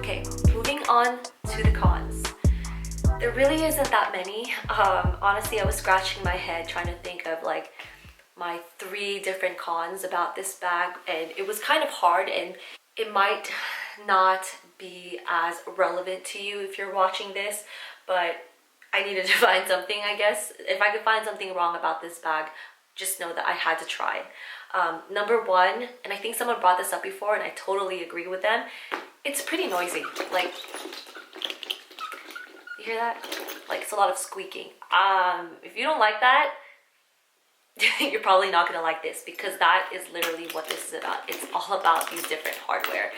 Okay, moving on to the cons. There really isn't that many. Honestly, I was scratching my head trying to think of like my 3 different cons about this bag, and it was kind of hard, and it might not be as relevant to you if you're watching this, but I needed to find something, I guess. If I could find something wrong about this bag, just know that I had to try. Number 1, and I think someone brought this up before and I totally agree with them, it's pretty noisy. Like, you hear that? Like, it's a lot of squeaking. If you don't like that, you're probably not gonna like this, because that is literally what this is about. It's all about these different hardware.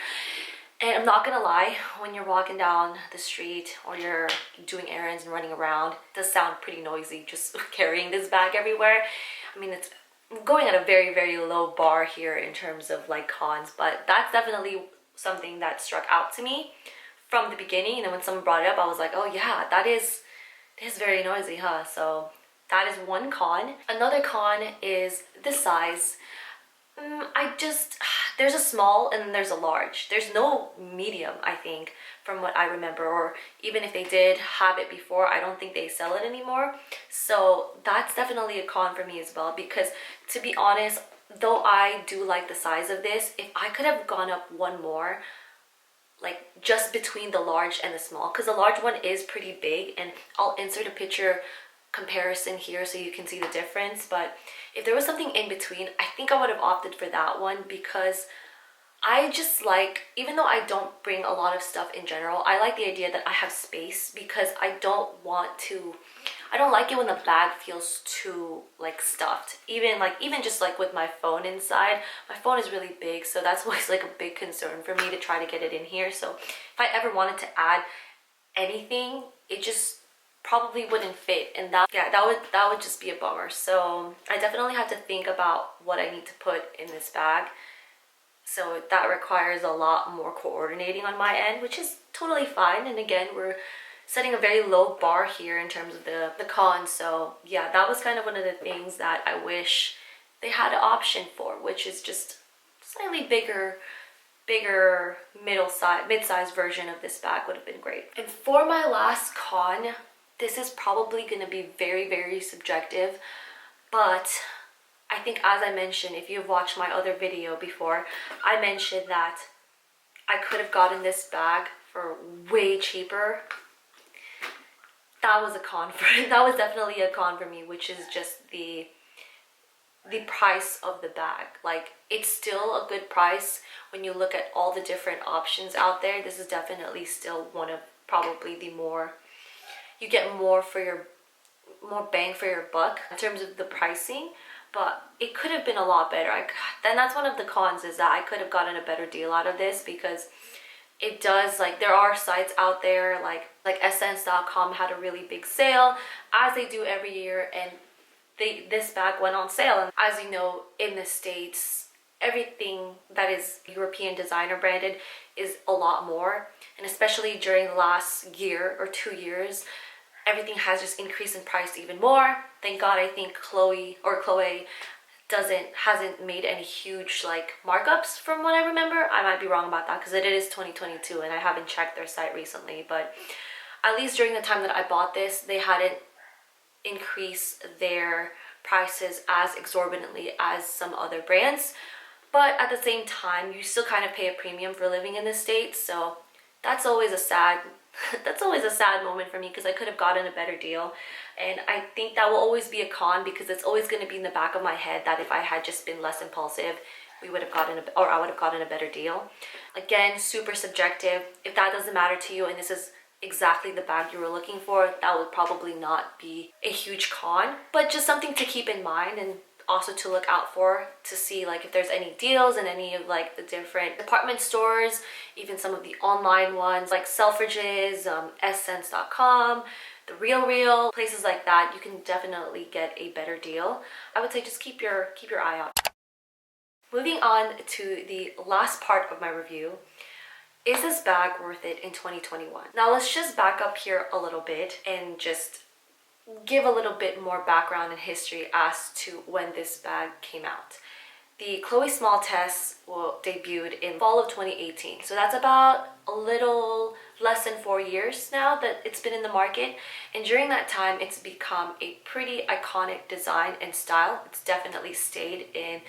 And I'm not gonna lie, when you're walking down the street or you're doing errands and running around, it does sound pretty noisy just carrying this bag everywhere. I mean, it's going at a very, very low bar here in terms of like cons, but that's definitely something that struck out to me from the beginning. And then when someone brought it up, I was like, oh yeah, that is very noisy, huh? So that is one con. Another con is the size. There's a small and there's a large. There's no medium, I think, from what I remember, or even if they did have it before, I don't think they sell it anymore. So that's definitely a con for me as well, because to be honest, though I do like the size of this, if I could have gone up one more, like just between the large and the small, because the large one is pretty big, and I'll insert a picture comparison here so you can see the difference. But if there was something in between, I think I would have opted for that one, because I just like, even though I don't bring a lot of stuff in general, I like the idea that I have space, because I don't like it when the bag feels too like stuffed. Even just like with my phone inside, my phone is really big, so that's always like a big concern for me to try to get it in here. So if I ever wanted to add anything, it just probably wouldn't fit, and that would just be a bummer. So I definitely have to think about what I need to put in this bag. So that requires a lot more coordinating on my end, which is totally fine. And again, we're setting a very low bar here in terms of the cons. So yeah, that was kind of one of the things that I wish they had an option for, which is just slightly bigger mid-sized version of this bag would have been great. And for my last con, this is probably going to be very, very subjective, but I think, as I mentioned, if you've watched my other video before, I mentioned that I could have gotten this bag for way cheaper. That was a con for that was definitely a con for me, which is just the price of the bag. Like, it's still a good price when you look at all the different options out there. This is definitely still one of probably the more, you get more bang for your buck in terms of the pricing, but it could have been a lot better. Then that's one of the cons, is that I could have gotten a better deal out of this, because it does, like, there are sites out there like essence.com had a really big sale, as they do every year, and this bag went on sale. And as you know, in the States, everything that is European designer branded is a lot more, and especially during the last year or 2 years, everything has just increased in price even more. Thank God, I think Chloe hasn't made any huge like markups from what I remember. I might be wrong about that, because it is 2022 and I haven't checked their site recently, but at least during the time that I bought this, they hadn't increased their prices as exorbitantly as some other brands. But at the same time, you still kind of pay a premium for living in the States, so that's always a sad moment for me, because I could have gotten a better deal. And I think that will always be a con, because it's always going to be in the back of my head that if I had just been less impulsive, I would have gotten a better deal. Again, super subjective. If that doesn't matter to you and this is exactly the bag you were looking for, that would probably not be a huge con, but just something to keep in mind, and also to look out for, to see like if there's any deals in any of like the different department stores, even some of the online ones like Selfridges, essence.com, the Real, places like that. You can definitely get a better deal. I would say just keep your eye out. Moving on to the last part of my review. Is this bag worth it in 2021? Now let's just back up here a little bit and just give a little bit more background and history as to when this bag came out. the Chloé Small Tess debuted in fall of 2018. So that's about a little less than 4 years now that it's been in the market. And during that time, it's become a pretty iconic design and style. It's definitely stayed in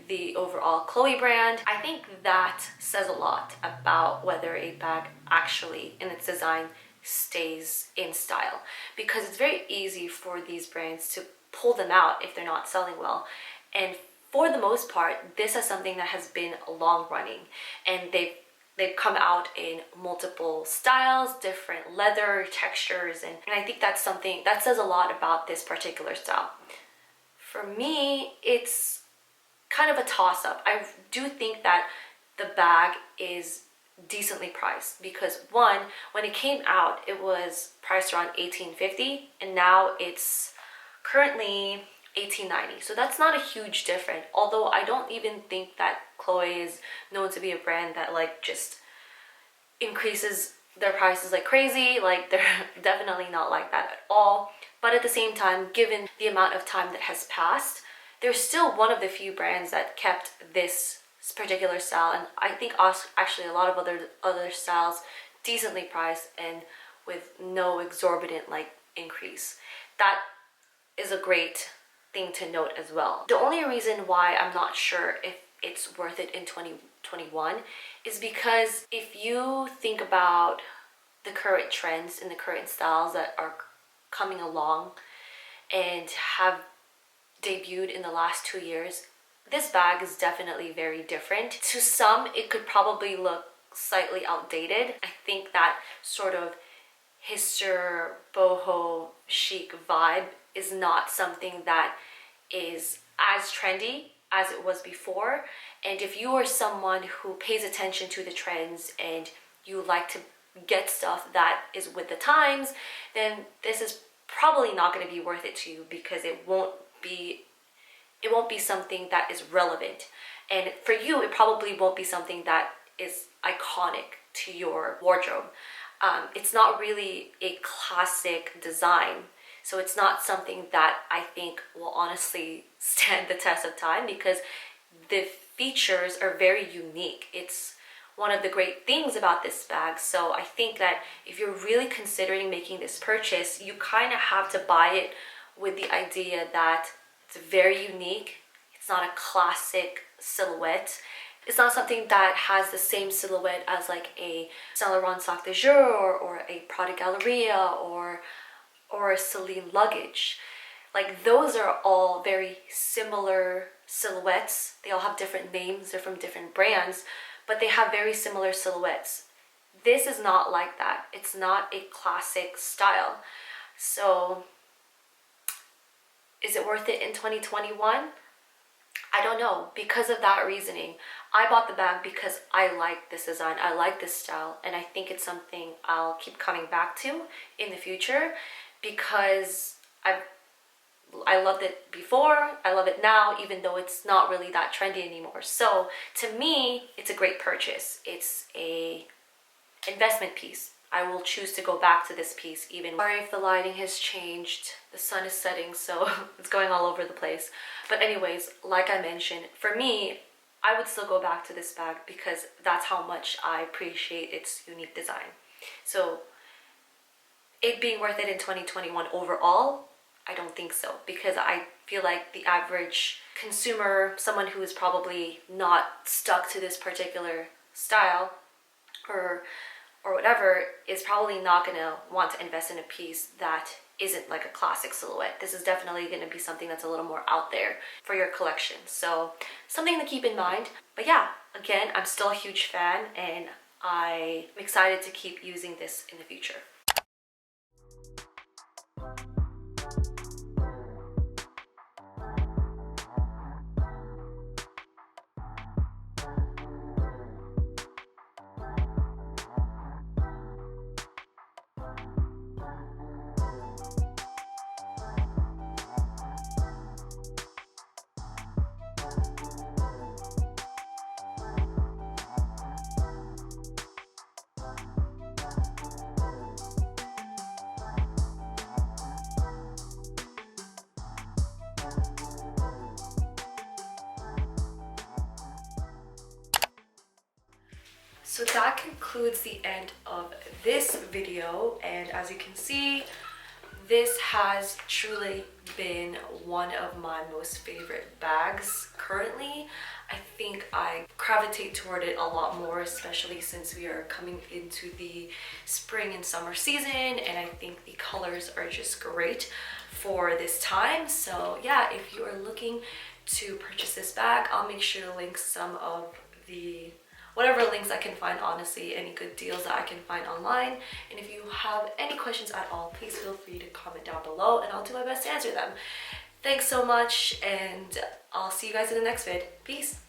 the overall Chloé brand. I think that says a lot about whether a bag actually in its design stays in style, because it's very easy for these brands to pull them out if they're not selling well. And for the most part, this is something that has been long running, and they've come out in multiple styles, different leather textures, and I think that's something that says a lot about this particular style. For me, it's kind of a toss-up. I do think that the bag is decently priced because, one, when it came out, it was priced around $18.50, and now it's currently $18.90. So that's not a huge difference, although I don't even think that Chloé is known to be a brand that like just increases their prices like crazy. Like, they're definitely not like that at all. But at the same time, given the amount of time that has passed, they're still one of the few brands that kept this particular style, and I think actually a lot of other styles decently priced and with no exorbitant like increase. That is a great thing to note as well. The only reason why I'm not sure if it's worth it in 2021 is because if you think about the current trends and the current styles that are coming along and have debuted in the last 2 years, this bag is definitely very different. To some, it could probably look slightly outdated. I think that sort of hipster boho chic vibe is not something that is as trendy as it was before. And if you are someone who pays attention to the trends and you like to get stuff that is with the times, then this is probably not going to be worth it to you, because it won't be something that is relevant. And for you, it probably won't be something that is iconic to your wardrobe. It's not really a classic design, so it's not something that I think will honestly stand the test of time, because the features are very unique. It's one of the great things about this bag. So I think that if you're really considering making this purchase, you kind of have to buy it with the idea that it's very unique. It's not a classic silhouette. It's not something that has the same silhouette as like a Saint Laurent Sac de Jour or a Prada Galleria or a Celine luggage. Like, those are all very similar silhouettes. They all have different names. They're from different brands, but they have very similar silhouettes. This is not like that. It's not a classic style. So is it worth it in 2021? I don't know. Because of that reasoning, I bought the bag because I like this design, I like this style, and I think it's something I'll keep coming back to in the future, because I loved it before, I love it now, even though it's not really that trendy anymore. So to me, it's a great purchase. It's a investment piece. I will choose to go back to this piece even. Sorry if the lighting has changed. The sun is setting, so it's going all over the place. But anyways, like I mentioned, for me, I would still go back to this bag because that's how much I appreciate its unique design. So it being worth it in 2021 overall, I don't think so, because I feel like the average consumer, someone who is probably not stuck to this particular style or whatever, is probably not gonna want to invest in a piece that isn't like a classic silhouette. This is definitely gonna be something that's a little more out there for your collection. So something to keep in mind. But yeah, again, I'm still a huge fan, and I'm excited to keep using this in the future. So that concludes the end of this video, and as you can see, this has truly been one of my most favorite bags currently. I think I gravitate toward it a lot more, especially since we are coming into the spring and summer season, and I think the colors are just great for this time. So yeah, if you are looking to purchase this bag, I'll make sure to link some of the whatever links I can find, honestly, any good deals that I can find online. And if you have any questions at all, please feel free to comment down below and I'll do my best to answer them. Thanks so much, and I'll see you guys in the next vid. Peace.